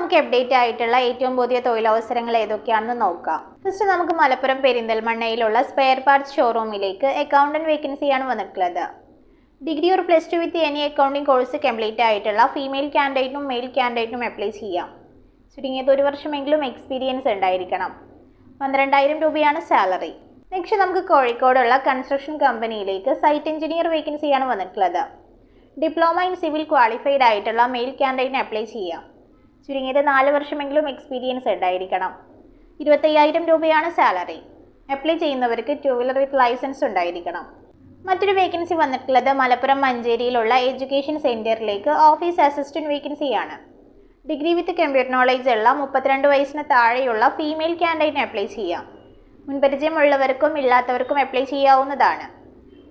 നമുക്ക് അപ്ഡേറ്റ് ആയിട്ടുള്ള ഏറ്റവും പുതിയ തൊഴിലവസരങ്ങൾ ഏതൊക്കെയാണെന്ന് നോക്കാം. ഫസ്റ്റ് നമുക്ക് മലപ്പുറം പെരിന്തൽമണ്ണയിലുള്ള സ്പെയർ പാർട്സ് ഷോറൂമിലേക്ക് അക്കൗണ്ടന്റ് വേക്കൻസിയാണ് വന്നിട്ടുള്ളത്. Degree or plus two with any accounting course complete ആയിട്ടുള്ള ഫീമെയിൽ കാൻഡിഡേറ്റിനും മെയിൽ കാൻഡിഡേറ്റിനും അപ്ലൈ ചെയ്യാം. ചുരുങ്ങിയത് 1 വർഷമെങ്കിലും എക്സ്പീരിയൻസ് ഉണ്ടായിരിക്കണം. 12,000 രൂപയാണ് സാലറി. നെക്സ്റ്റ് നമുക്ക് കോഴിക്കോടുള്ള കൺസ്ട്രക്ഷൻ കമ്പനിയിലേക്ക് സൈറ്റ് എഞ്ചിനീയർ വേക്കൻസിയാണ് വന്നിട്ടുള്ളത്. ഡിപ്ലോമ ഇൻ സിവിൽ ക്വാളിഫൈഡ് ആയിട്ടുള്ള മെയിൽ കാൻഡിഡേറ്റിന് അപ്ലൈ ചെയ്യാം. ചുരുങ്ങിയത് 4 വർഷമെങ്കിലും എക്സ്പീരിയൻസ് ഉണ്ടായിരിക്കണം. 25,000 രൂപയാണ് സാലറി. അപ്ലൈ ചെയ്യുന്നവർക്ക് 2 വീലർ വിത്ത് ലൈസൻസ് ഉണ്ടായിരിക്കണം. മറ്റൊരു വേക്കൻസി വന്നിട്ടുള്ളത് മലപ്പുറം മഞ്ചേരിയിലുള്ള എഡ്യൂക്കേഷൻ സെൻറ്ററിലേക്ക് ഓഫീസ് അസിസ്റ്റൻറ്റ് വേക്കൻസിയാണ്. ഡിഗ്രി വിത്ത് കമ്പ്യൂട്ടർ നോളേജ് ഉള്ള 32 വയസ്സിന് താഴെയുള്ള ഫീമെയിൽ കാൻഡിഡേറ്റിന് അപ്ലൈ ചെയ്യാം. മുൻപരിചയമുള്ളവർക്കും ഇല്ലാത്തവർക്കും അപ്ലൈ ചെയ്യാവുന്നതാണ്.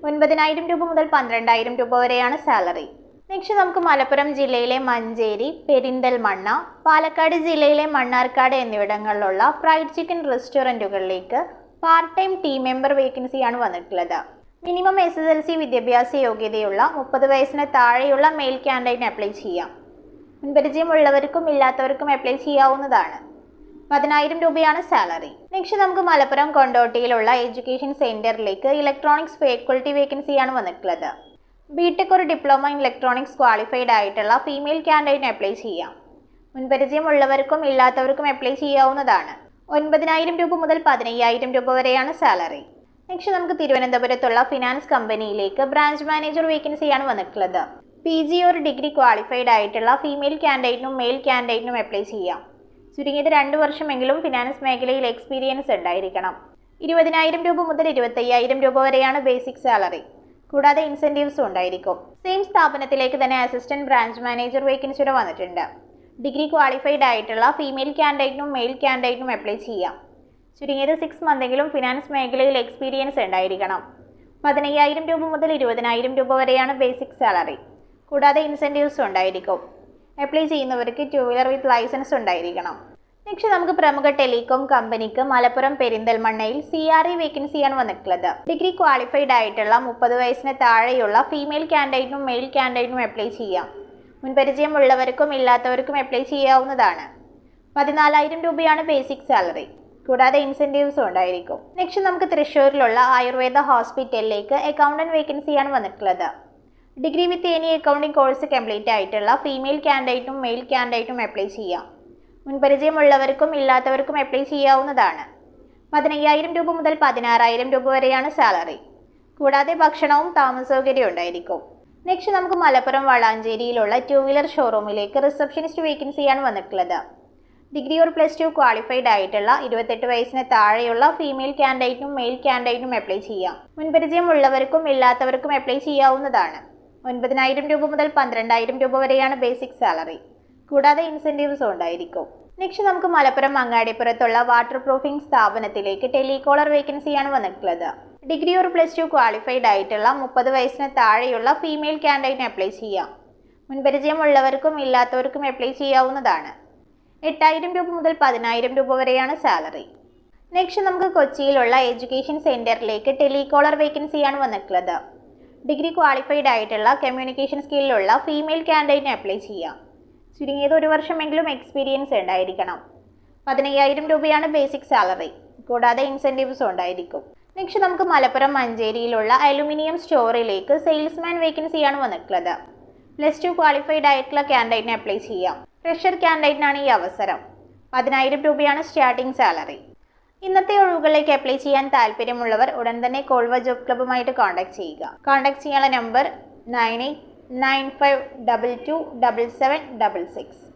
9,000 രൂപ മുതൽ 12,000 രൂപ വരെയാണ് സാലറി. നെക്സ്റ്റ് നമുക്ക് മലപ്പുറം ജില്ലയിലെ മഞ്ചേരി, പെരിന്തൽമണ്ണ, പാലക്കാട് ജില്ലയിലെ മണ്ണാർക്കാട് എന്നിവിടങ്ങളിലുള്ള ഫ്രൈഡ് ചിക്കൻ റെസ്റ്റോറൻറ്റുകളിലേക്ക് പാർട്ട് ടൈം ടീം മെമ്പർ വേക്കൻസിയാണ് വന്നിട്ടുള്ളത്. മിനിമം SSLC വിദ്യാഭ്യാസ യോഗ്യതയുള്ള 30 വയസ്സിന് താഴെയുള്ള മെയിൽ കാൻഡിഡേറ്റിന് അപ്ലൈ ചെയ്യാം. മുൻപരിചയമുള്ളവർക്കും ഇല്ലാത്തവർക്കും അപ്ലൈ ചെയ്യാവുന്നതാണ്. 10,000 രൂപയാണ് സാലറി. നെക്സ്റ്റ് നമുക്ക് മലപ്പുറം കൊണ്ടോട്ടിയിലുള്ള എഡ്യൂക്കേഷൻ സെൻറ്ററിലേക്ക് ഇലക്ട്രോണിക്സ് ഫാക്കൽറ്റി വേക്കൻസിയാണ് വന്നിട്ടുള്ളത്. ബിടെക് ഒരു ഡിപ്ലോമ ഇൻ ഇലക്ട്രോണിക്സ് ക്വാളിഫൈഡ് ആയിട്ടുള്ള ഫീമെയിൽ കാൻഡിഡേറ്റിന് അപ്ലൈ ചെയ്യാം. മുൻപരിചയമുള്ളവർക്കും ഇല്ലാത്തവർക്കും അപ്ലൈ ചെയ്യാവുന്നതാണ്. 9,000 രൂപ മുതൽ 15,000 രൂപ വരെയാണ് സാലറി. നെക്സ്റ്റ് നമുക്ക് തിരുവനന്തപുരത്തുള്ള ഫിനാൻസ് കമ്പനിയിലേക്ക് ബ്രാഞ്ച് മാനേജർ വേക്കൻസിയാണ് വന്നിട്ടുള്ളത്. PG ഒരു ഡിഗ്രി ക്വാളിഫൈഡ് ആയിട്ടുള്ള ഫീമെയിൽ കാൻഡിഡേറ്റിനും മെയിൽ കാൻഡിഡേറ്റിനും അപ്ലൈ ചെയ്യാം. ചുരുങ്ങിയത് 2 വർഷമെങ്കിലും ഫിനാൻസ് മേഖലയിൽ എക്സ്പീരിയൻസ് ഉണ്ടായിരിക്കണം. 20,000 രൂപ മുതൽ 25,000 രൂപ വരെയാണ് ബേസിക് സാലറി. കൂടാതെ ഇൻസെൻറ്റീവ്സും ഉണ്ടായിരിക്കും. സെയിം സ്ഥാപനത്തിലേക്ക് തന്നെ അസിസ്റ്റന്റ് ബ്രാഞ്ച് മാനേജർ വേക്കൻസിയുടെ വന്നിട്ടുണ്ട്. ഡിഗ്രി ക്വാളിഫൈഡ് ആയിട്ടുള്ള ഫീമെയിൽ കാൻഡിഡേറ്റിനും മെയിൽ കാൻഡിഡേറ്റിനും അപ്ലൈ ചെയ്യാം. ചുരുങ്ങിയത് 6 മന്തെങ്കിലും ഫിനാൻസ് മേഖലയിൽ എക്സ്പീരിയൻസ് ഉണ്ടായിരിക്കണം. 15,000 രൂപ മുതൽ 20,000 രൂപ വരെയാണ് ബേസിക് സാലറി. കൂടാതെ ഇൻസെൻറ്റീവ്സും ഉണ്ടായിരിക്കും. അപ്ലൈ ചെയ്യുന്നവർക്ക് 2 വീലർ വിത്ത് ലൈസൻസ് ഉണ്ടായിരിക്കണം. നെക്സ്റ്റ് നമുക്ക് പ്രമുഖ ടെലികോം കമ്പനിക്ക് മലപ്പുറം പെരിന്തൽമണ്ണയിൽ CRE വേക്കൻസിയാണ് വന്നിട്ടുള്ളത്. ഡിഗ്രി ക്വാളിഫൈഡ് ആയിട്ടുള്ള 30 വയസ്സിന് താഴെയുള്ള ഫീമെയിൽ കാൻഡിഡേറ്റിനും മെയിൽ കാൻഡിഡേറ്റിനും അപ്ലൈ ചെയ്യാം. മുൻപരിചയമുള്ളവർക്കും ഇല്ലാത്തവർക്കും അപ്ലൈ ചെയ്യാവുന്നതാണ്. 14,000 രൂപയാണ് ബേസിക് സാലറി. കൂടാതെ ഇൻസെൻറ്റീവ്സും ഉണ്ടായിരിക്കും. നെക്സ്റ്റ് നമുക്ക് തൃശ്ശൂരിലുള്ള ആയുർവേദ ഹോസ്പിറ്റലിലേക്ക് അക്കൗണ്ടന്റ് വേക്കൻസിയാണ് വന്നിട്ടുള്ളത്. Degree with any accounting course complete ആയിട്ടുള്ള ഫീമെയിൽ കാൻഡിഡേറ്റിനും മെയിൽ കാൻഡിഡേറ്റിനും അപ്ലൈ ചെയ്യാം. മുൻപരിചയമുള്ളവർക്കും ഇല്ലാത്തവർക്കും അപ്ലൈ ചെയ്യാവുന്നതാണ്. 15,000 രൂപ മുതൽ 16,000 രൂപ വരെയാണ് സാലറി. കൂടാതെ ഭക്ഷണവും താമസ സൗകര്യവും ഉണ്ടായിരിക്കും. നെക്സ്റ്റ് നമുക്ക് മലപ്പുറം വളാഞ്ചേരിയിലുള്ള 2 വീലർ ഷോറൂമിലേക്ക് റിസപ്ഷനിസ്റ്റ് വേക്കൻസിയാണ് വന്നിട്ടുള്ളത്. Degree or plus two qualified ആയിട്ടുള്ള 28 വയസ്സിന് താഴെയുള്ള ഫീമെയിൽ കാൻഡിഡേറ്റിനും മെയിൽ കാൻഡിഡേറ്റിനും അപ്ലൈ ചെയ്യാം. മുൻപരിചയമുള്ളവർക്കും ഇല്ലാത്തവർക്കും അപ്ലൈ ചെയ്യാവുന്നതാണ്. 9,000 രൂപ മുതൽ 12,000 രൂപ വരെയാണ് ബേസിക് സാലറി. കൂടാതെ ഇൻസെൻറ്റീവ്സും ഉണ്ടായിരിക്കും. നെക്സ്റ്റ് നമുക്ക് മലപ്പുറം അങ്ങാടിപ്പുറത്തുള്ള വാട്ടർ പ്രൂഫിംഗ് സ്ഥാപനത്തിലേക്ക് ടെലികോളർ വേക്കൻസിയാണ് വന്നിട്ടുള്ളത്. Degree or plus two qualified ആയിട്ടുള്ള 30 വയസ്സിന് താഴെയുള്ള ഫീമെയിൽ കാൻഡിഡേറ്റിന് അപ്ലൈ ചെയ്യാം. മുൻപരിചയമുള്ളവർക്കും ഇല്ലാത്തവർക്കും അപ്ലൈ ചെയ്യാവുന്നതാണ്. 8,000 രൂപ മുതൽ 10,000 രൂപ വരെയാണ് സാലറി. നെക്സ്റ്റ് നമുക്ക് കൊച്ചിയിലുള്ള എഡ്യൂക്കേഷൻ സെൻറ്ററിലേക്ക് ടെലികോളർ വേക്കൻസിയാണ് വന്നിട്ടുള്ളത്. ഡിഗ്രി ക്വാളിഫൈഡ് ആയിട്ടുള്ള കമ്മ്യൂണിക്കേഷൻ സ്കില്ലുള്ള ഫീമെയിൽ കാൻഡിഡേറ്റിന് അപ്ലൈ ചെയ്യാം. ചുരുങ്ങിയത് 1 വർഷമെങ്കിലും എക്സ്പീരിയൻസ് ഉണ്ടായിരിക്കണം. 15,000 രൂപയാണ് ബേസിക് സാലറി. കൂടാതെ ഇൻസെൻറ്റീവ്സും ഉണ്ടായിരിക്കും. നെക്സ്റ്റ് നമുക്ക് മലപ്പുറം മഞ്ചേരിയിലുള്ള അലുമിനിയം സ്റ്റോറിലേക്ക് സെയിൽസ്മാൻ വേക്കൻസിയാണ് വന്നിട്ടുള്ളത്. പ്ലസ് ടു ക്വാളിഫൈഡ് ആയിട്ടുള്ള കാൻഡിഡേറ്റിന് അപ്ലൈ ചെയ്യാം. ഫ്രഷർ കാൻഡിഡേറ്റിനാണ് ഈ അവസരം. 10,000 രൂപയാണ് സ്റ്റാർട്ടിംഗ് സാലറി. ഇന്നത്തെ ഒഴിവുകളിലേക്ക് അപ്ലൈ ചെയ്യാൻ താല്പര്യമുള്ളവർ ഉടൻ തന്നെ കോൾവ ജോബ് ക്ലബ്ബുമായിട്ട് കോൺടാക്ട് ചെയ്യുക. കോൺടാക്ട് ചെയ്യാനുള്ള നമ്പർ 9895227766.